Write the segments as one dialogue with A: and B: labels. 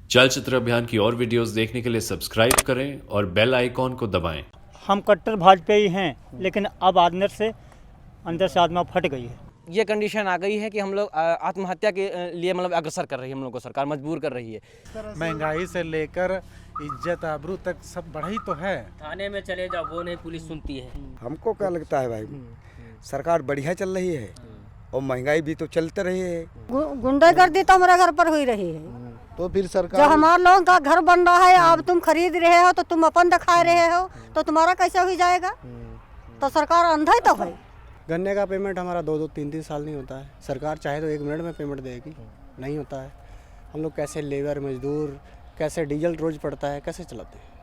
A: चलचित्र अभियान की और वीडियोस देखने के लिए सब्सक्राइब करें और बेल आइकॉन को दबाएं।
B: हम कट्टर भाजपेयी हैं, लेकिन अब अंदर से आत्मा फट गई है।
C: ये कंडीशन आ गई है कि हम लोग आत्महत्या के लिए मतलब अग्रसर कर रही है, हम लोग को सरकार मजबूर कर रही है।
D: महंगाई से लेकर इज्जत आबरू तक सब बढ़ी तो है।
E: थाने में चले जाओ वो नहीं पुलिस सुनती है।
F: हमको क्या लगता है भाई, सरकार बढ़िया चल रही है और महंगाई भी तो चलते रही है।
G: गुंडागर्दी तो हमारे घर पर हुई रही है।
F: तो फिर सरकार
G: जो हमारे लोगों का घर बन रहा है, अब तुम खरीद रहे हो तो तुम अपन दिखा रहे हो, तो तुम्हारा कैसे हो जाएगा? तो सरकार अंधा ही तो है।
H: गन्ने का पेमेंट हमारा 2-2, 3-3 साल नहीं होता है। सरकार चाहे तो 1 मिनट में पेमेंट देगी, नहीं होता है। हम लोग कैसे लेबर मजदूर, कैसे डीजल रोज पड़ता है, कैसे चलाते हैं।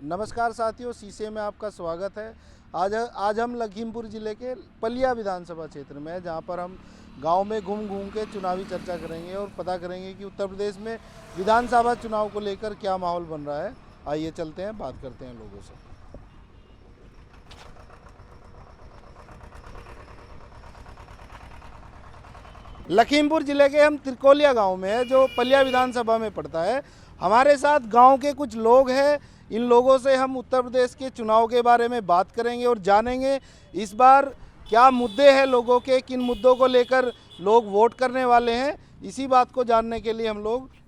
I: नमस्कार साथियों, शीशे में आपका स्वागत है। आज हम लखीमपुर ज़िले के पलिया विधानसभा क्षेत्र में हैं, जहां पर हम गांव में घूम के चुनावी चर्चा करेंगे और पता करेंगे कि उत्तर प्रदेश में विधानसभा चुनाव को लेकर क्या माहौल बन रहा है। आइए चलते हैं, बात करते हैं लोगों से। लखीमपुर ज़िले के हम त्रिकोलिया गाँव में है, जो पलिया विधानसभा में पड़ता है। हमारे साथ गाँव के कुछ लोग हैं। इन लोगों से हम उत्तर प्रदेश के चुनाव के बारे में बात करेंगे और जानेंगे इस बार क्या मुद्दे हैं लोगों के, किन मुद्दों को लेकर लोग वोट करने वाले हैं। इसी बात को जानने के लिए हम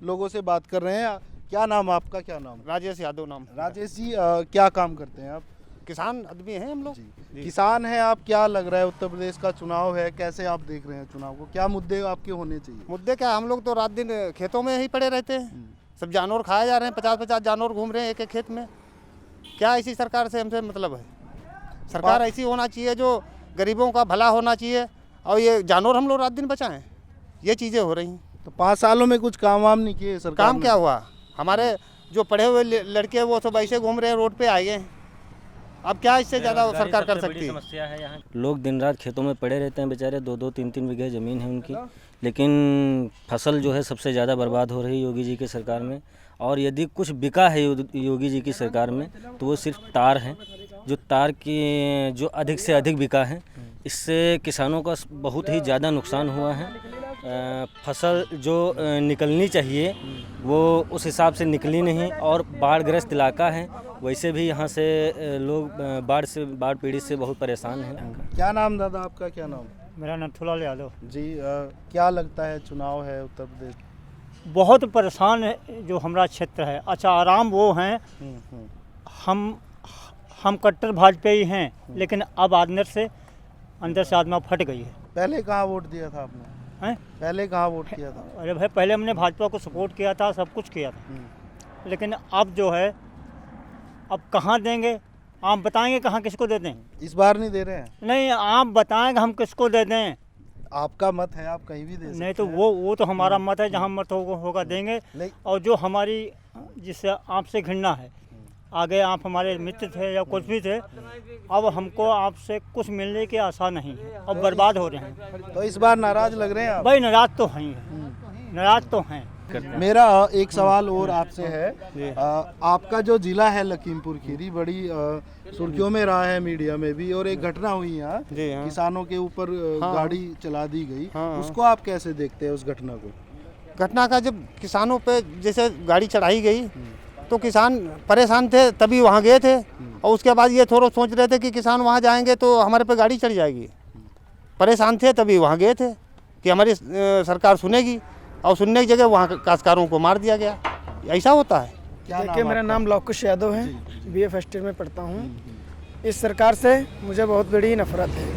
I: लोगों से बात कर रहे हैं। क्या नाम आपका? क्या नाम?
D: राजेश यादव नाम।
I: राजेश जी, क्या काम करते हैं आप?
D: किसान आदमी हैं हम लोग।
I: किसान हैं आप। क्या लग रहा है, उत्तर प्रदेश का चुनाव है, कैसे आप देख रहे हैं चुनाव को? क्या मुद्दे आपके होने चाहिए?
D: मुद्दे क्या, हम लोग तो रात दिन खेतों में ही पड़े रहते हैं। सब जानवर खाए जा रहे हैं, 50-50 जानवर घूम रहे हैं एक खेत में। क्या इसी सरकार से हमसे मतलब है? सरकार ऐसी होना चाहिए जो गरीबों का भला होना चाहिए, और ये जानवर हम लोग रात दिन बचाएं, ये चीज़ें हो रही हैं।
I: तो 5 सालों में कुछ काम वाम नहीं किए सरकार?
D: काम क्या हुआ? हमारे जो पढ़े हुए लड़के वो सब ऐसे घूम रहे हैं, रोड पे आए हैं। अब क्या इससे ज़्यादा सरकार कर सकती है?
E: समस्या है यहाँ।
J: लोग दिन रात खेतों में पड़े रहते हैं बेचारे, 2-2, 3-3 बीघे ज़मीन है उनकी, लेकिन फसल जो है सबसे ज़्यादा बर्बाद हो रही है योगी जी की सरकार में। और यदि कुछ बिका है योगी जी की सरकार में तो वो सिर्फ तार हैं, जो तार की जो अधिक से अधिक बिका है। इससे किसानों का बहुत ही ज़्यादा नुकसान हुआ है। फसल जो निकलनी चाहिए वो उस हिसाब से निकली नहीं, और बाढ़ग्रस्त इलाका है। वैसे भी यहाँ से लोग बाढ़ पीड़ित से बहुत परेशान हैं।
I: क्या नाम दादा आपका? क्या नाम?
B: मेरा नथुलाल यादव जी।
I: क्या लगता है, चुनाव है उत्तर प्रदेश?
B: बहुत परेशान है जो हमारा क्षेत्र है। अच्छा, आराम वो हैं। हम कट्टर भाजपेयी हैं, लेकिन अब अंदर से आत्मा फट गई है।
I: पहले कहाँ वोट दिया था आपने?
B: हैं?
I: पहले कहाँ वोट किया था?
B: अरे भाई, पहले हमने भाजपा को सपोर्ट किया था, सब कुछ किया था, लेकिन अब जो है, अब कहाँ देंगे? आप बताएंगे कहाँ किसको दे दें?
I: इस बार नहीं दे रहे हैं?
B: नहीं, आप बताएंगे हम किसको दे दें।
I: आपका मत है, आप कहीं भी दे सकते हैं।
B: नहीं तो वो तो हमारा मत है, जहाँ मत होगा देंगे। और जो हमारी जिससे आपसे घृणा है, आगे आप हमारे मित्र थे या कुछ भी थे, अब हमको आपसे कुछ मिलने की आशा नहीं है। अब बर्बाद हो रहे हैं।
I: तो इस बार नाराज लग रहे हैं आप?
B: भाई नाराज तो हैं, नाराज तो हैं।
I: मेरा एक सवाल और आपसे है। आपका जो जिला है लखीमपुर खीरी, बड़ी सुर्खियों में रहा है, मीडिया में भी, और एक घटना हुई यहाँ, किसानों के ऊपर गाड़ी चला दी गई। उसको आप कैसे देखते हैं, उस घटना को?
D: घटना का, जब किसानों पे जैसे गाड़ी चढ़ाई गई तो किसान परेशान थे, तभी वहाँ गए थे। और उसके बाद ये थोड़ा सोच रहे थे कि किसान वहाँ जाएंगे तो हमारे पे गाड़ी चढ़ जाएगी। परेशान थे, तभी वहाँ गए थे कि हमारी सरकार सुनेगी, और सुनने की जगह वहाँ काश्तकारों को मार दिया गया। ऐसा होता है?
H: देखिए, मेरा नाम लवकुश यादव है, BA फर्स्ट ईयर में पढ़ता हूँ। इस सरकार से मुझे बहुत बड़ी नफरत है,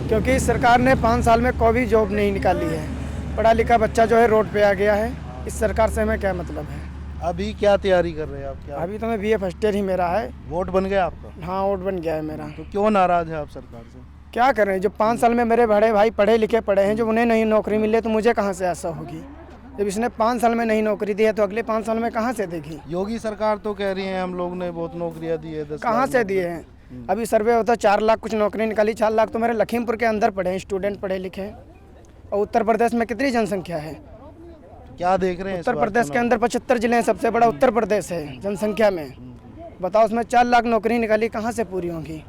H: क्योंकि इस सरकार ने 5 साल में कोई भी जॉब नहीं निकाली है। पढ़ा लिखा बच्चा जो है रोड पे आ गया है। इस सरकार से हमें क्या मतलब है?
I: अभी क्या तैयारी कर रहे हैं आप? क्या
H: अभी तो मैं BA फर्स्ट ईयर ही मेरा है।
I: वोट बन गया आपका?
H: हाँ, वोट बन गया है मेरा।
I: तो क्यों नाराज है आप सरकार से?
H: क्या करें, जो 5 साल में मेरे बड़े भाई पढ़े लिखे पढ़े हैं, जब उन्हें नहीं नौकरी मिले तो मुझे कहाँ से आशा होगी? जब इसने 5 साल में नहीं नौकरी दी है तो अगले 5 साल में कहाँ से देगी?
I: योगी सरकार तो कह रही है हम लोग ने बहुत नौकरियां दी है। 10
H: कहाँ से दिए हैं? अभी सर्वे होता 4 लाख कुछ नौकरी निकाली। 4 लाख तो मेरे लखीमपुर के अंदर पढ़े हैं, स्टूडेंट पढ़े लिखे हैं। और उत्तर प्रदेश में कितनी जनसंख्या है?
I: क्या देख रहे हैं?
H: उत्तर प्रदेश के अंदर 75 जिले हैं, सबसे बड़ा उत्तर प्रदेश है जनसंख्या में। बताओ उसमें 4 लाख नौकरी निकाली, कहाँ से पूरी होंगी?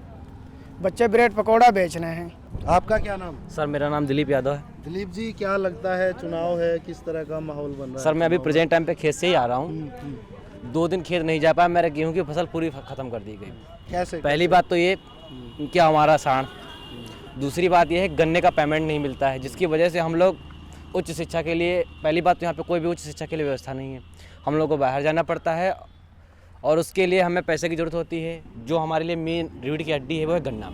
H: बच्चे ब्रेड पकौड़ा बेच रहे हैं।
I: आपका क्या नाम?
C: सर मेरा नाम दिलीप यादव है।
I: दिलीप जी, क्या लगता है चुनाव है, किस तरह का माहौल बन रहा है?
C: सर मैं अभी प्रेजेंट टाइम पे खेत से ही आ रहा हूँ। 2 दिन खेत नहीं जा पाया, मेरे गेहूं की फसल पूरी ख़त्म कर दी गई।
I: कैसे?
C: पहली बात तो ये क्या हमारा साण, दूसरी बात ये है गन्ने का पेमेंट नहीं मिलता है, जिसकी वजह से हम लोग उच्च शिक्षा के लिए, पहली बात तो यहाँ पे कोई भी उच्च शिक्षा के लिए व्यवस्था नहीं है, हम लोग को बाहर जाना पड़ता है और उसके लिए हमें पैसे की ज़रूरत होती है। जो हमारे लिए मेन रीढ़ की हड्डी है वो है गन्ना।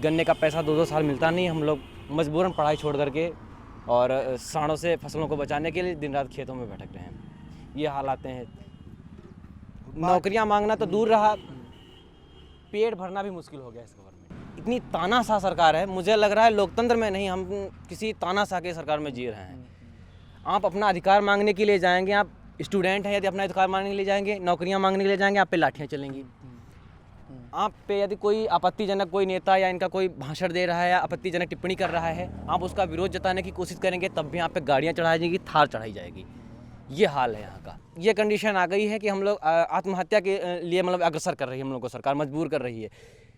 C: गन्ने का पैसा 2-2 साल मिलता नहीं, हम लोग मजबूरन पढ़ाई छोड़ करके और साड़ों से फसलों को बचाने के लिए दिन रात खेतों में भटक रहे हैं। ये हालात हैं। नौकरियां मांगना तो दूर रहा, पेट भरना भी मुश्किल हो गया इस गवर्नमेंट। इतनी तानाशाह सरकार है, मुझे लग रहा है लोकतंत्र में नहीं, हम किसी तानाशाह के सरकार में जी रहे हैं। आप अपना अधिकार मांगने के लिए जाएंगे, आप स्टूडेंट हैं, यदि अपना अधिकार मांगने के लिए जाएंगे, नौकरियां मांगने के लिए जाएंगे, आप पे लाठियाँ चलेंगी। आप पे यदि कोई आपत्तिजनक कोई नेता या इनका कोई भाषण दे रहा है या आपत्तिजनक टिप्पणी कर रहा है, आप उसका विरोध जताने की कोशिश करेंगे, तब भी आप पे गाड़ियाँ चढ़ाई जाएंगी, थार चढ़ाई जाएगी। ये हाल है यहाँ का। ये कंडीशन आ गई है कि हम लोग आत्महत्या के लिए मतलब अग्रसर कर रही है, हम लोग को सरकार मजबूर कर रही है।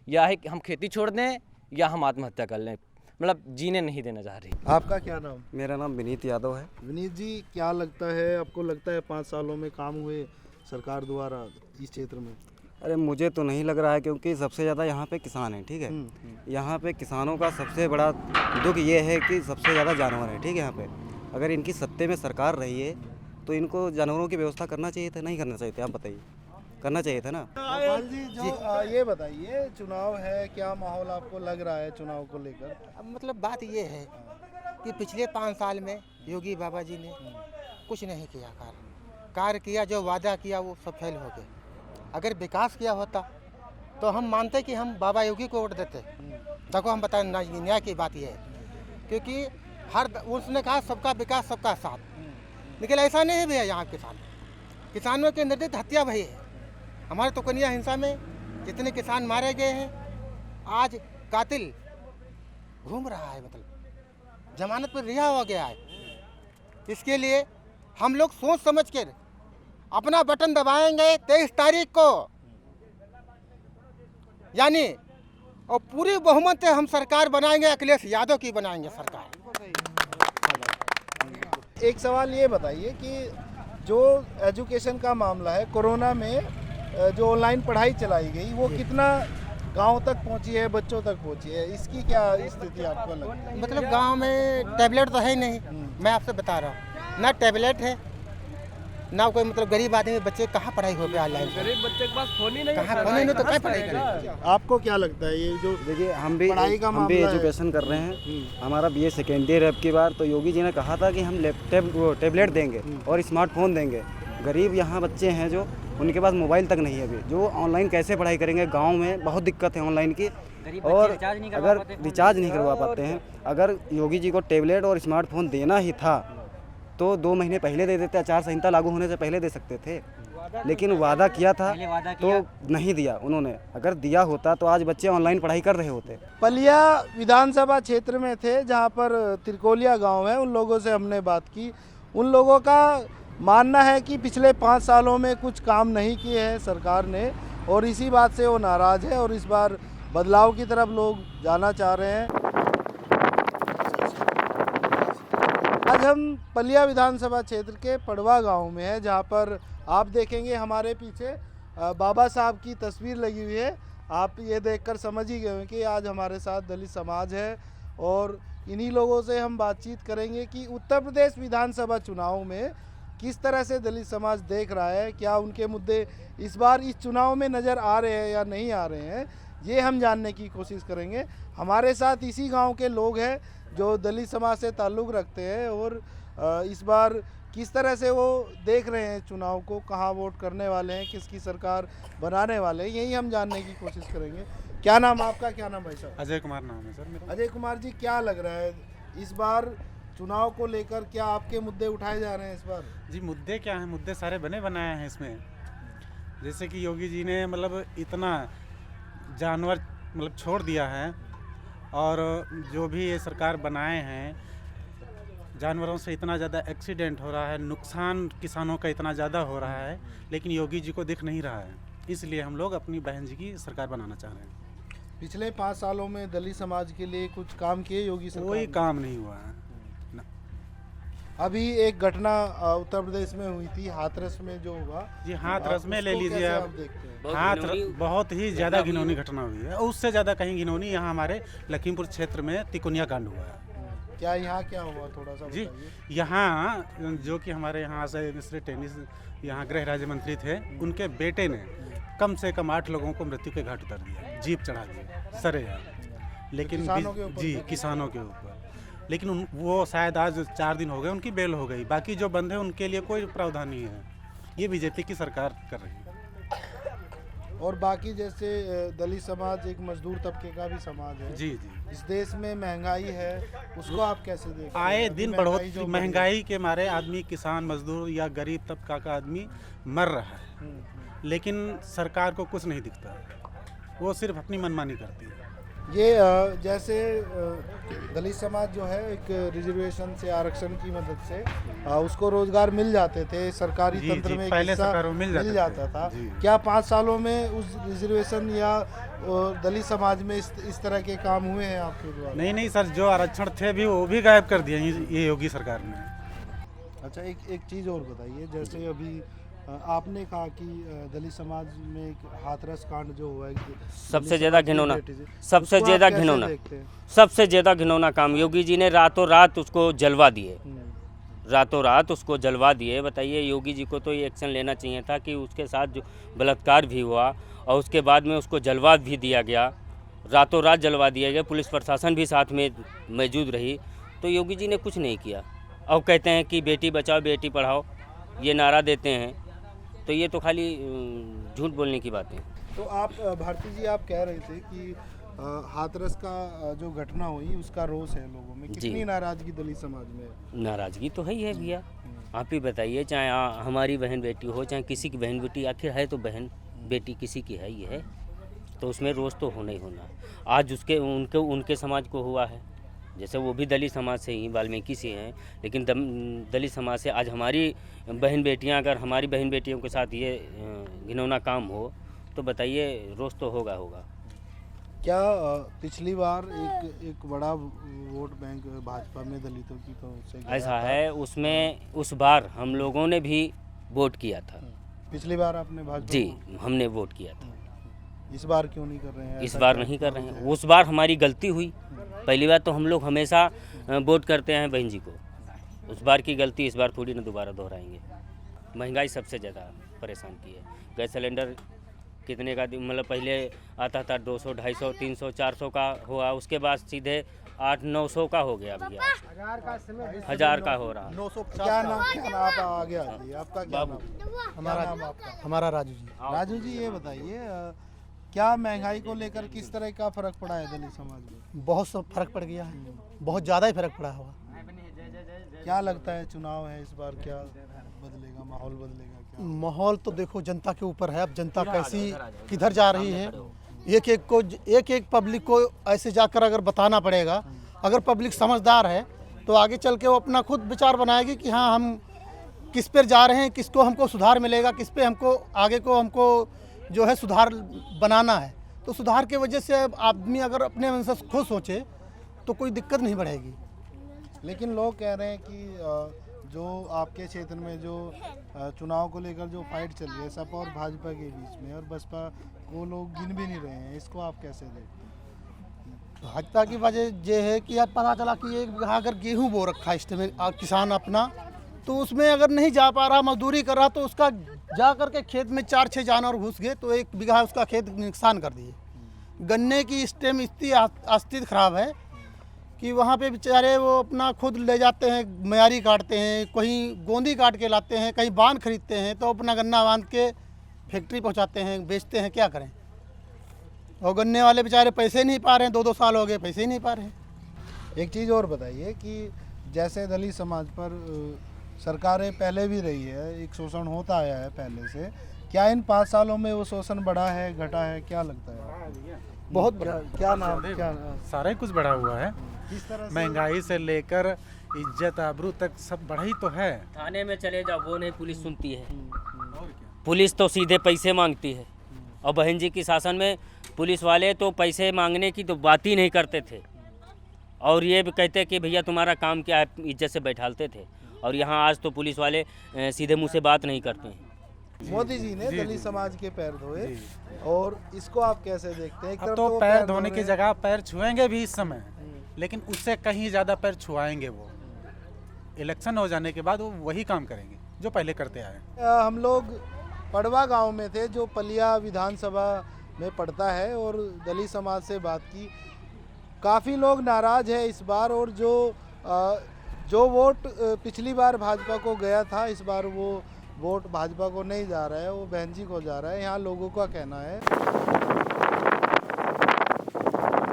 C: या है कि हम खेती छोड़ दें या हम आत्महत्या कर लें, मतलब जीने नहीं देना चाह रही।
I: आपका क्या नाम?
F: मेरा नाम विनीत यादव है।
I: विनीत जी, क्या लगता है, आपको लगता है 5 सालों में काम हुए सरकार द्वारा इस क्षेत्र में?
F: अरे मुझे तो नहीं लग रहा है, क्योंकि सबसे ज़्यादा यहाँ पे किसान हैं, ठीक है। यहाँ पे किसानों का सबसे बड़ा दुख ये है कि सबसे ज़्यादा जानवर है, ठीक है। यहाँ पे अगर इनकी सत्ते में सरकार रही है तो इनको जानवरों की व्यवस्था करना चाहिए था, नहीं करना चाहिए था? आप बताइए, करना चाहिए था ना।
I: गोपाल जी, जो ये बताइए, चुनाव है, क्या माहौल आपको लग रहा है चुनाव को लेकर?
K: अब मतलब बात ये है कि पिछले 5 साल में योगी बाबा जी ने कुछ नहीं किया, कार्य किया, जो वादा किया वो सब फेल हो गए। अगर विकास किया होता तो हम मानते कि हम बाबा योगी को वोट देते। देखो हम बताएं, न्याय की बात ये है, क्योंकि उसने कहा सबका विकास सबका साथ, लेकिन ऐसा नहीं भी है। यहाँ किसानों के निर्दिष्ट हत्या भई है। हमारे तुकनिया हिंसा में जितने किसान मारे गए हैं, आज कातिल घूम रहा है, मतलब जमानत पर रिहा हो गया है। इसके लिए हम लोग सोच समझ कर अपना बटन दबाएंगे 23 तारीख को, यानी और पूरी बहुमत से हम सरकार बनाएंगे, अखिलेश यादव की बनाएंगे सरकार।
I: एक सवाल ये बताइए कि जो एजुकेशन का मामला है, कोरोना में जो ऑनलाइन पढ़ाई चलाई गई, वो कितना गांव तक पहुंची है, बच्चों तक पहुंची है, इसकी क्या स्थिति आपको लगती है?
K: मतलब गांव में टैबलेट तो है नहीं, मैं आपसे बता रहा हूँ, ना टैबलेट है ना कोई, मतलब गरीब आदमी बच्चे कहाँ पढ़ाई हो गया ऑनलाइन? गरीब बच्चे के पास फोन ही नहीं, कहाँ फोन ही नहीं तो क्या पढ़ाई करेंगे?
I: आपको क्या लगता है ये जो
F: देखिए, हम भी
I: मामला
F: एजुकेशन कर रहे हैं, हमारा BA सेकेंड ईयर है। अब की बार तो योगी जी ने कहा था कि हम टैबलेट देंगे और स्मार्टफोन देंगे। गरीब यहाँ बच्चे हैं जो उनके पास मोबाइल तक नहीं है अभी, जो ऑनलाइन कैसे पढ़ाई करेंगे? गाँव में बहुत दिक्कत है ऑनलाइन की, और अगर रिचार्ज नहीं करवा पाते हैं। अगर योगी जी को टैबलेट और स्मार्टफोन देना ही था तो 2 महीने पहले दे देते, आचार संहिता लागू होने से पहले दे सकते थे, लेकिन वादा किया था तो नहीं दिया उन्होंने। अगर दिया होता तो आज बच्चे ऑनलाइन पढ़ाई कर रहे होते।
I: पलिया विधानसभा क्षेत्र में थे, जहां पर तिरकोलिया गांव है, उन लोगों से हमने बात की। उन लोगों का मानना है कि पिछले 5 सालों में कुछ काम नहीं किए हैं सरकार ने, और इसी बात से वो नाराज़ है और इस बार बदलाव की तरफ लोग जाना चाह रहे हैं। आज हम पलिया विधानसभा क्षेत्र के पड़वा गांव में हैं, जहां पर आप देखेंगे हमारे पीछे बाबा साहब की तस्वीर लगी हुई है। आप ये देखकर समझ ही गए हैं कि आज हमारे साथ दलित समाज है, और इन्हीं लोगों से हम बातचीत करेंगे कि उत्तर प्रदेश विधानसभा चुनाव में किस तरह से दलित समाज देख रहा है, क्या उनके मुद्दे इस बार इस चुनाव में नज़र आ रहे हैं या नहीं आ रहे हैं, ये हम जानने की कोशिश करेंगे। हमारे साथ इसी गांव के लोग हैं जो दलित समाज से ताल्लुक़ रखते हैं, और इस बार किस तरह से वो देख रहे हैं चुनाव को, कहाँ वोट करने वाले हैं, किसकी सरकार बनाने वाले हैं, यही हम जानने की कोशिश करेंगे। क्या नाम आपका? क्या नाम भाई साहब?
L: अजय कुमार नाम है सर मेरा।
I: अजय कुमार जी, क्या लग रहा है इस बार चुनाव को लेकर, क्या आपके मुद्दे उठाए जा रहे हैं इस बार?
L: जी, मुद्दे क्या हैं? मुद्दे सारे बने बनाए हैं इसमें। जैसे कि योगी जी ने मतलब इतना जानवर मतलब छोड़ दिया है, और जो भी ये सरकार बनाए हैं, जानवरों से इतना ज़्यादा एक्सीडेंट हो रहा है, नुकसान किसानों का इतना ज़्यादा हो रहा है, लेकिन योगी जी को दिख नहीं रहा है। इसलिए हम लोग अपनी बहन जी की सरकार बनाना चाह रहे हैं।
I: पिछले 5 सालों में दलित समाज के लिए कुछ काम किए योगी सरकार
L: कोई
I: ने?
L: काम नहीं हुआ है।
I: अभी एक घटना उत्तर प्रदेश में हुई थी, हाथरस में जो हुआ
L: जी, हाथरस में ले
I: उसको
L: लीजिए
I: कैसे
L: आप।
I: आप देखते हैं?
L: बहुत ही ज़्यादा घिनौनी घटना हुई है, और उससे ज़्यादा कहीं घिनौनी यहाँ हमारे लखीमपुर क्षेत्र में तिकोनिया कांड हुआ है।
I: क्या यहाँ क्या हुआ, थोड़ा सा
L: जी,
I: बताइए।
L: यहाँ जो कि हमारे यहाँ से मिस्टर टेनिस यहाँ गृह राज्य मंत्री थे, उनके बेटे ने कम से कम 8 लोगों को मृत्यु के घाट उतार दिया, जीप चढ़ा दिया सरेआम। लेकिन
I: किसानों के ऊपर?
L: जी, किसानों के ऊपर। लेकिन वो शायद आज 4 दिन हो गए, उनकी बेल हो गई। बाकी जो बंद है उनके लिए कोई प्रावधान नहीं है। ये बीजेपी की सरकार कर रही है।
I: और बाकी जैसे दलित समाज एक मजदूर तबके का भी समाज है।
L: जी जी।
I: इस देश में महंगाई है, उसको आप कैसे देखते हैं?
L: आए
I: अभी
L: दिन
I: महंगाई जो
L: बढ़ोतरी,
I: बढ़
L: महंगाई के मारे आदमी, किसान, मजदूर या गरीब तबका का आदमी मर रहा है, लेकिन सरकार को कुछ नहीं दिखता। वो सिर्फ अपनी मनमानी करती है।
I: ये जैसे दलित समाज जो है एक रिजर्वेशन से, आरक्षण की मदद से उसको रोजगार मिल जाते थे, सरकारी
L: जी,
I: तंत्र
L: जी,
I: में एक
L: पहले
I: हिस्सा
L: सरकारों में मिल
I: जाता था।
L: जी।
I: क्या 5 सालों में उस रिजर्वेशन या दलित समाज में इस तरह के काम हुए हैं आपके द्वारा?
L: नहीं सर, जो आरक्षण थे भी वो भी गायब कर दिए ये योगी सरकार ने।
I: अच्छा, एक चीज़ और बताइए, जैसे अभी आपने कहा कि दलित समाज में एक हाथरस कांड जो हुआ है,
E: सबसे ज़्यादा घिनौना, सबसे
I: उसको आप
E: ज़्यादा
I: कैसे
E: घिनौना,
I: देखते हैं?
E: सबसे ज़्यादा घिनौना काम योगी जी ने रातों रात उसको जलवा दिए, रातों रात उसको जलवा दिए। बताइए, योगी जी को तो ये एक्शन लेना चाहिए था कि उसके साथ जो बलात्कार भी हुआ और उसके बाद में उसको जलवा भी दिया गया, रातों रात जलवा दिया गया, पुलिस प्रशासन भी साथ में मौजूद रही, तो योगी जी ने कुछ नहीं किया। और कहते हैं कि बेटी बचाओ बेटी पढ़ाओ, ये नारा देते हैं, तो ये तो खाली झूठ बोलने की बात है।
I: तो आप भारती जी, आप कह रहे थे कि हाथरस का जो घटना हुई उसका रोष है लोगों में, कितनी नाराजगी दलित समाज में है?
E: नाराजगी तो है ही है भैया, आप ही बताइए, चाहे हमारी बहन बेटी हो, चाहे किसी की बहन बेटी, आखिर है तो बहन बेटी किसी की है ही है, तो उसमें रोष तो होना ही होना। आज उनके समाज को हुआ है, जैसे वो भी दलित समाज से ही, वाल्मीकि से हैं, लेकिन दलित समाज से आज हमारी बहन बेटियां, अगर हमारी बहन बेटियों के साथ ये घिनौना काम हो तो बताइए, रोष तो होगा।
I: क्या पिछली बार एक बड़ा वोट बैंक भाजपा में दलितों की तो उससे
E: ऐसा है, उसमें उस बार हम लोगों ने भी वोट किया था।
I: पिछली बार आपने भाजपा?
E: जी, हमने वोट किया था।
I: इस बार क्यों नहीं कर रहे हैं?
E: इस बार नहीं कर रहे हैं, उस बार हमारी गलती हुई। पहली बार तो हम लोग हमेशा वोट करते हैं बहन जी को, उस बार की गलती इस बार थोड़ी ना दोबारा दोहराएंगे। महंगाई सबसे ज़्यादा परेशान की है। गैस सिलेंडर कितने का, मतलब पहले आता था 200, 250, 300, 400 का हुआ, उसके बाद सीधे 800-900 का हो गया भैया, 1000 का हो रहा।
I: 950। क्या नाम आप आगे आइए, आपका क्या नाम?
H: हमारा राजू जी।
I: राजू जी, ये बताइए, क्या महंगाई को लेकर किस तरह का फर्क पड़ा है दलित समाज में?
H: बहुत सब फर्क पड़ गया है, बहुत ज़्यादा ही फर्क पड़ा हुआ।
I: क्या लगता है, चुनाव है इस बार, क्या बदलेगा, माहौल बदलेगा क्या?
H: माहौल तो देखो जनता के ऊपर है, अब जनता कैसी किधर जा रही है, एक एक पब्लिक को ऐसे जाकर अगर बताना पड़ेगा। अगर पब्लिक समझदार है तो आगे चल के वो अपना खुद विचार बनाएगी कि हाँ, हम किस पर जा रहे हैं, किसको हमको सुधार मिलेगा, किस पे हमको आगे को हमको जो है सुधार बनाना है। तो सुधार की वजह से आदमी अगर अपने मन से खुद सोचे तो कोई दिक्कत नहीं बढ़ेगी।
I: लेकिन लोग कह रहे हैं कि जो आपके क्षेत्र में जो चुनाव को लेकर जो फाइट चल रही है सपा और भाजपा के बीच में, और बसपा को लोग गिन भी नहीं रहे हैं, इसको आप कैसे देखते हैं?
H: भाजपा की वजह ये है कि यार पता चला कि एक बीघा अगर गेहूँ बो रखा है इस टाइम किसान अपना, तो उसमें अगर नहीं जा पा रहा, मजदूरी कर रहा, तो उसका जा करके खेत में 4-6 जानवर घुस गए तो 1 बीघा उसका खेत नुकसान कर दिए। गन्ने की इस टाइम स्थिति खराब है कि वहाँ पे बेचारे वो अपना खुद ले जाते हैं, मयारी काटते हैं, कहीं गोंदी काट के लाते हैं, कहीं बांध खरीदते हैं, तो अपना गन्ना बांध के फैक्ट्री पहुँचाते हैं, बेचते हैं, क्या करें। और गन्ने वाले बेचारे पैसे नहीं पा रहे हैं, 2-2 साल हो गए पैसे ही नहीं पा रहे हैं।
I: एक चीज़ और बताइए कि जैसे दलित समाज पर सरकारें पहले भी रही है, एक शोषण होता आया है पहले से, क्या इन 5 सालों में वो शोषण बढ़ा है, घटा है, क्या लगता है?
H: बहुत बढ़ा।
I: क्या नाम, क्या
L: सारा ही कुछ बढ़ा हुआ है,
I: किस तरह से?
L: महंगाई से लेकर इज्जत आबरू तक सब बढ़ा ही तो है।
E: थाने में चले जाओ, वो नहीं पुलिस सुनती है, पुलिस तो सीधे पैसे मांगती है। और बहन जी की शासन में पुलिस वाले तो पैसे मांगने की तो बात ही नहीं करते थे, और ये भी कहते कि भैया तुम्हारा काम क्या है, इज्जत से बैठालते थे। और यहाँ आज तो पुलिस वाले सीधे मुंह से बात नहीं करते हैं।
I: मोदी जी ने दलित समाज के पैर धोए, और इसको आप कैसे देखते हैं? एक
L: अब
I: तरफ
L: तो
I: वो
L: पैर धोने
I: धो
L: की
I: रहे
L: जगह पैर छुएंगे भी इस समय, लेकिन उससे कहीं ज़्यादा पैर छुआएंगे वो। इलेक्शन हो जाने के बाद वो वही काम करेंगे जो पहले करते आए।
I: हम लोग पड़वा गांव में थे जो पलिया विधानसभा में पड़ता है, और दलित समाज से बात की। काफ़ी लोग नाराज़ है इस बार, और जो वोट पिछली बार भाजपा को गया था, इस बार वो वोट भाजपा को नहीं जा रहा है, वो बहन जी को जा रहा है। यहाँ लोगों का कहना है।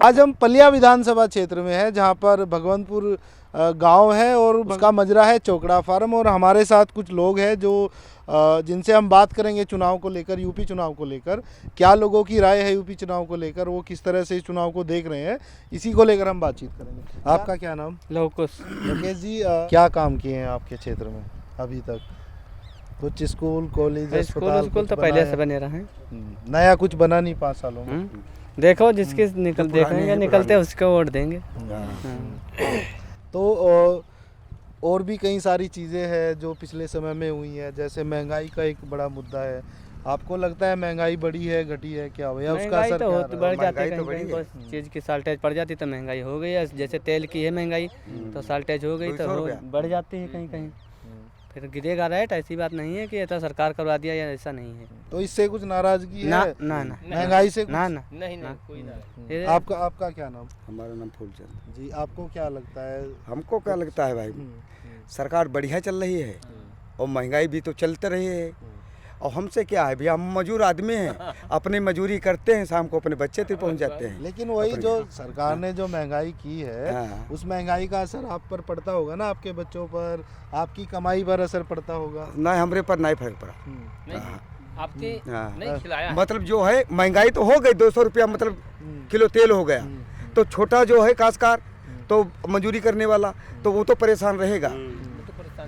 I: आज हम पलिया विधानसभा क्षेत्र में है, जहाँ पर भगवंतपुर गांव है और उसका मजरा है चोकड़ा फार्म, और हमारे साथ कुछ लोग हैं जो जिनसे हम बात करेंगे चुनाव को लेकर, यूपी चुनाव को लेकर। क्या लोगों की राय है यूपी चुनाव को लेकर, वो किस तरह से इस चुनाव को देख रहे हैं, इसी को लेकर हम बातचीत करेंगे। आपका क्या नाम?
M: लोकेश।
I: लोकेश जी, क्या काम किए हैं आपके क्षेत्र में अभी तक? कुछ स्कूल, कॉलेज, अस्पताल
M: तो पहले से बने रहे हैं,
I: नया कुछ बना नहीं 5 सालों में?
M: देखो जिसके देखेंगे निकलते उसको वोट देंगे।
I: तो और भी कई सारी चीज़ें हैं जो पिछले समय में हुई हैं, जैसे महंगाई का एक बड़ा मुद्दा है। आपको लगता है महंगाई बढ़ी है, घटी है, क्या भैया उसका असर
M: तो
I: क्या
M: बढ़ जाती है, कहीं चीज़ की साल्टेज पड़ जाती तो महंगाई हो गई है। जैसे तेल की है महंगाई तो साल्टेज हो गई तो बढ़ जाती है कहीं कहीं, फिर गिरेगा रेट। ऐसी बात नहीं है कि ऐसा सरकार करवा दिया या ऐसा नहीं है।
I: तो इससे कुछ नाराजगी
M: ना
I: है?
M: ना ना
I: महंगाई से
M: ना ना
I: नहीं। आपका क्या नाम?
F: हमारा नाम फूलचंद
I: जी, आपको क्या लगता है?
F: हमको क्या लगता है भाई, सरकार बढ़िया चल रही है और महंगाई भी तो चलते रही है, और हमसे क्या है भैया, हम मजदूर आदमी हैं, अपनी मजदूरी करते हैं, शाम को अपने बच्चे तक पहुंच जाते हैं।
I: लेकिन वही जो सरकार ने जो महंगाई की है, उस महंगाई का असर आप पर पड़ता होगा ना, आपके बच्चों पर, आपकी कमाई पर असर पड़ता होगा?
F: ना, हमारे पर नहीं फर्क पड़ा।
C: आपके नहीं खिलाया,
F: मतलब जो है महंगाई तो हो गई, 200 रुपया मतलब किलो तेल हो गया, तो छोटा जो है काश्तकार तो मजदूरी करने वाला तो वो तो परेशान रहेगा,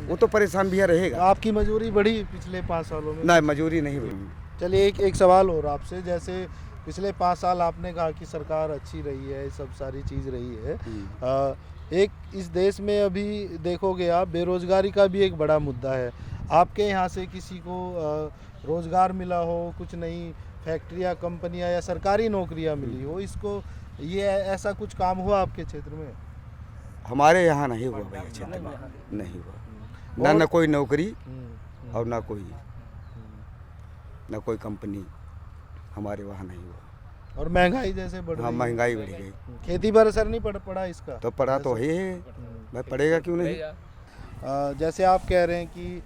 F: वो तो परेशान भी रहेगा।
I: आपकी मजदूरी बढ़ी पिछले 5 सालों में?
F: नहीं, मजदूरी नहीं बढ़ी।
I: चलिए एक सवाल और आपसे, जैसे पिछले 5 साल आपने कहा कि सरकार अच्छी रही है, सब सारी चीज़ रही है, एक इस देश में अभी देखोगे आप बेरोजगारी का भी एक बड़ा मुद्दा है। आपके यहाँ से किसी को रोज़गार मिला हो, कुछ नई फैक्ट्रियाँ, कंपनियाँ या सरकारी नौकरियाँ मिली हो, इसको ये ऐसा कुछ काम हुआ आपके क्षेत्र में?
F: हमारे यहाँ नहीं हुआ भैया, क्षेत्र में नहीं हुआ, ना कोई नौकरी और ना कोई कंपनी हमारे वहाँ नहीं हुआ।
I: और महंगाई जैसे बढ़ रही है?
F: महंगाई बढ़ गई।
I: खेती पर असर नहीं पड़ा इसका?
F: तो पड़ा तो है भाई, पड़ेगा क्यों नहीं।
I: जैसे आप कह रहे हैं कि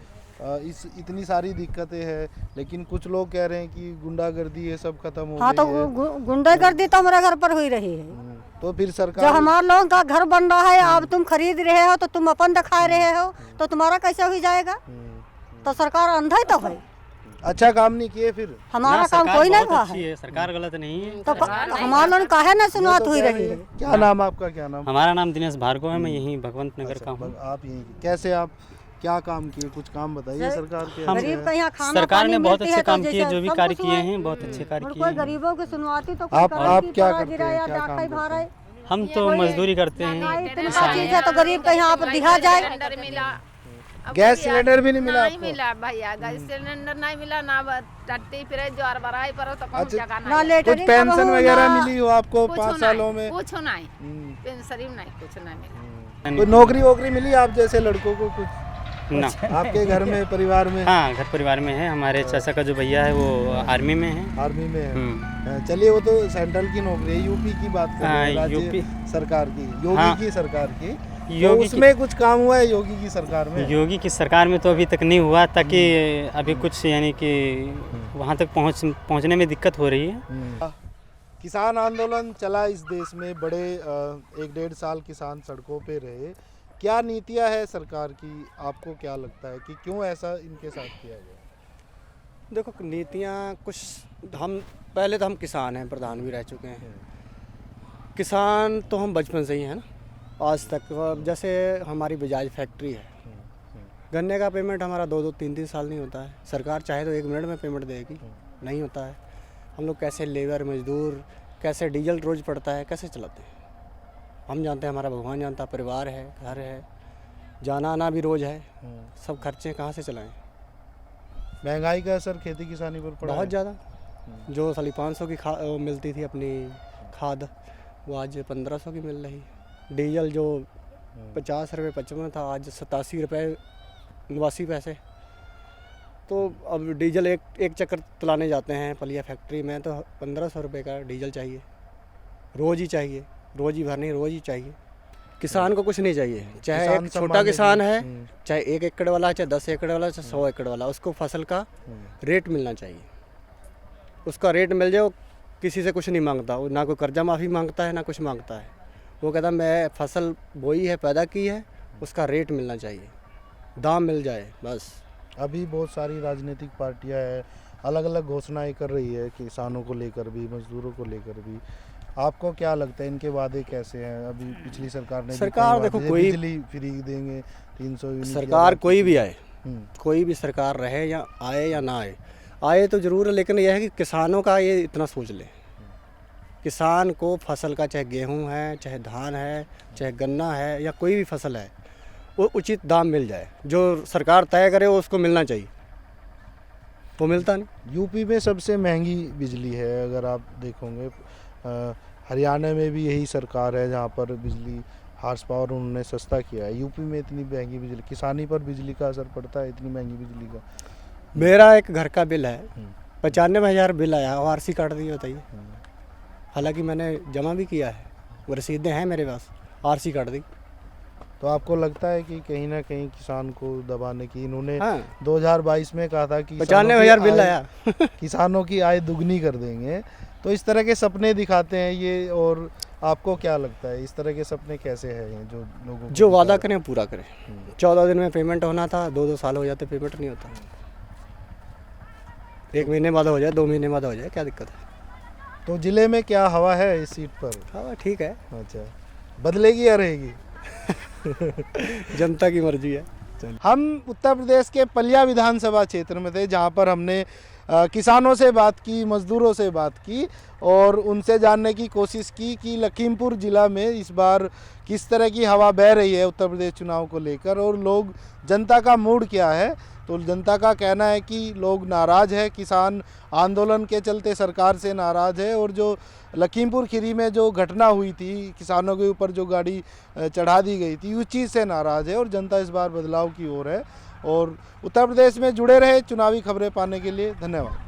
I: इतनी सारी दिक्कतें हैं, लेकिन कुछ लोग कह रहे हैं कि गुंडागर्दी ये सब खत्म हो
G: हाँ,
I: गई है।
G: तो गुंडागर्दी तो हमारे घर पर हुई रही है।
I: तो फिर सरकार,
G: जो हमारे लोगों का घर बन रहा है, अब तुम खरीद रहे हो तो तुम अपन दिखा रहे हो, तो तुम्हारा कैसे हो जाएगा? तो सरकार अंधा ही तो है।
I: अच्छा काम नहीं किए फिर?
G: हमारा काम कोई नहीं हुआ है।
M: सरकार गलत नहीं है
G: तो हमारे लोग काहे ना सुनवात हुई रही है?
I: क्या नाम आपका? क्या नाम?
M: हमारा नाम दिनेश भार्गव है, मैं यहीं भगवंत नगर का हूँ।
I: आप यही कैसे, आप क्या काम किए, कुछ काम बताइए सरकार के?
G: गरीब का यहाँ खाना
M: सरकार ने बहुत अच्छे काम किए, जो भी कार्य
G: सब
M: किए
G: कुछ
M: हैं बहुत अच्छे कार्य किए
G: कोई
M: हैं।
G: गरीबों की सुनवाती तो
I: आप क्या करते हैं, क्या काम करते
G: भाड़ा
I: हैं?
M: हम तो मजदूरी करते हैं।
G: इतनी चीज है तो गरीब का यहाँ पर दिखा जाए।
I: गैस सिलेंडर भी नहीं मिला आपको?
N: मिला भैया, गैस सिलेंडर नहीं मिला ना, टट्टी फिर ज्वार भराई पर तो कौन
I: अच्छा,
N: जगह
G: ना
N: नहीं,
G: लेटरिन
I: कुछ पेंशन
G: का
I: वगैरह
G: ना-
I: मिली हो आपको 5 सालों में?
N: कुछ नहीं, पेंशन नहीं, कुछ नहीं मिला।
I: कोई नौकरी वोकरी मिली आप जैसे लड़कों को कुछ
M: ना,
I: आपके घर में, परिवार में?
M: हाँ, घर परिवार में है। हमारे चाचा का जो भैया है वो आर्मी में है।
I: आर्मी में है। चलिए, वो तो सेंट्रल की नौकरी है, यूपी की बात कर रहे हैं, राज्य
M: यूपी
I: सरकार की, योगी
M: हाँ,
I: की सरकार की।
M: योगी
I: तो उसमें कुछ काम हुआ है योगी की सरकार में?
M: योगी की सरकार में तो अभी तक नहीं हुआ, ताकि अभी कुछ यानी कि वहाँ तक पहुँचने में दिक्कत हो रही है।
I: किसान आंदोलन चला इस देश में, बड़े 1-1.5 साल किसान सड़कों पे रहे। क्या नीतियां है सरकार की, आपको क्या लगता है कि क्यों ऐसा इनके साथ किया गया?
O: देखो, नीतियाँ कुछ, हम पहले तो हम किसान हैं, प्रधान भी रह चुके हैं। किसान तो हम बचपन से ही हैं ना, आज तक। जैसे हमारी बजाज फैक्ट्री है, गन्ने का पेमेंट हमारा 2-2, 3-3 साल नहीं होता है। सरकार चाहे तो 1 मिनट में पेमेंट देगी, नहीं होता है। हम लोग कैसे लेबर मजदूर कैसे डीजल रोज़ पड़ता है कैसे चलाते हैं। हम जानते हैं, हमारा भगवान जानता, परिवार है, घर है, जाना आना भी रोज़ है, सब खर्चे कहाँ से चलाएं।
I: महंगाई का असर खेती किसानी पर पड़ा
O: बहुत
I: है?
O: ज़्यादा। जो साली 500 की वो मिलती थी अपनी खाद, वो आज 1500 की मिल रही। डीजल जो 50 रुपये 55 था, आज 87 रुपये 89 पैसे। तो अब डीजल एक चक्कर चलाने जाते हैं पलिया फैक्ट्री में तो 1500 रुपये का डीजल चाहिए, रोज़ ही चाहिए, रोज़ ही भरनी, रोज़ ही चाहिए। किसान को कुछ नहीं चाहिए, चाहे एक छोटा किसान है, चाहे 1 एकड़ वाला, चाहे 10 एकड़ वाला, चाहे 100 एकड़ वाला, उसको फसल का रेट मिलना चाहिए। उसका रेट मिल जाए, वो किसी से कुछ नहीं मांगता, वो ना कोई कर्जा माफ़ी मांगता है ना कुछ मांगता है। वो कहता मैं फसल बोई है, पैदा की है, उसका रेट मिलना चाहिए, दाम मिल जाए बस।
I: अभी बहुत सारी राजनीतिक पार्टियां हैं, अलग अलग घोषणाएं कर रही है किसानों को लेकर भी, मजदूरों को लेकर भी। आपको क्या लगता है इनके वादे कैसे हैं? अभी पिछली सरकार ने
O: सरकार देखो कोई
I: बिजली फ्री देंगे 300 यूनिट,
O: सरकार कोई भी आए, कोई भी सरकार रहे या आए या ना आए तो ज़रूर है, लेकिन यह है कि किसानों का ये इतना सोच ले, किसान को फसल का चाहे गेहूं है, चाहे धान है, चाहे गन्ना है या कोई भी फसल है, वो उचित दाम मिल जाए, जो सरकार तय करे वो उसको मिलना चाहिए, वो मिलता नहीं।
I: यूपी में सबसे महंगी बिजली है, अगर आप देखोगे हरियाणा में भी यही सरकार है जहाँ पर बिजली हार्स पावर उन्होंने सस्ता किया है। यूपी में इतनी महंगी बिजली, किसानी पर बिजली का असर पड़ता है इतनी महंगी बिजली का?
O: मेरा एक घर का बिल है 95,000 बिल आया, और आरसी काट दी, बताइए। हालांकि मैंने जमा भी किया है, वो रसीदें हैं मेरे पास, आरसी काट दी।
I: तो आपको लगता है कि कहीं ना कहीं किसान को दबाने की इन्होंने 2022 में कहा था कि
O: 95,000 बिल आया
I: किसानों की आय दुगनी कर देंगे, तो इस तरह के सपने दिखाते हैं ये। और आपको क्या लगता है इस तरह के सपने कैसे हैं जो लोगों
O: जो वादा करें पूरा करें। 14 दिन में पेमेंट होना था, 2-2 साल हो जाते पेमेंट नहीं होता। 1 महीने बाद हो जाए, 2 महीने बाद हो जाए, क्या दिक्कत है?
I: तो जिले में क्या हवा है इस सीट पर?
O: हवा ठीक है।
I: अच्छा, बदलेगी या रहेगी?
O: जनता की मर्जी है।
I: हम उत्तर प्रदेश के पलिया विधानसभा क्षेत्र में थे, जहां पर हमने किसानों से बात की, मजदूरों से बात की और उनसे जानने की कोशिश की कि लखीमपुर ज़िला में इस बार किस तरह की हवा बह रही है उत्तर प्रदेश चुनाव को लेकर, और लोग जनता का मूड क्या है। तो जनता का कहना है कि लोग नाराज़ है, किसान आंदोलन के चलते सरकार से नाराज़ है, और जो लखीमपुर खीरी में जो घटना हुई थी, किसानों के ऊपर जो गाड़ी चढ़ा दी गई थी, उस चीज़ से नाराज़ है, और जनता इस बार बदलाव की ओर है। और उत्तर प्रदेश में जुड़े रहे चुनावी खबरें पाने के लिए। धन्यवाद।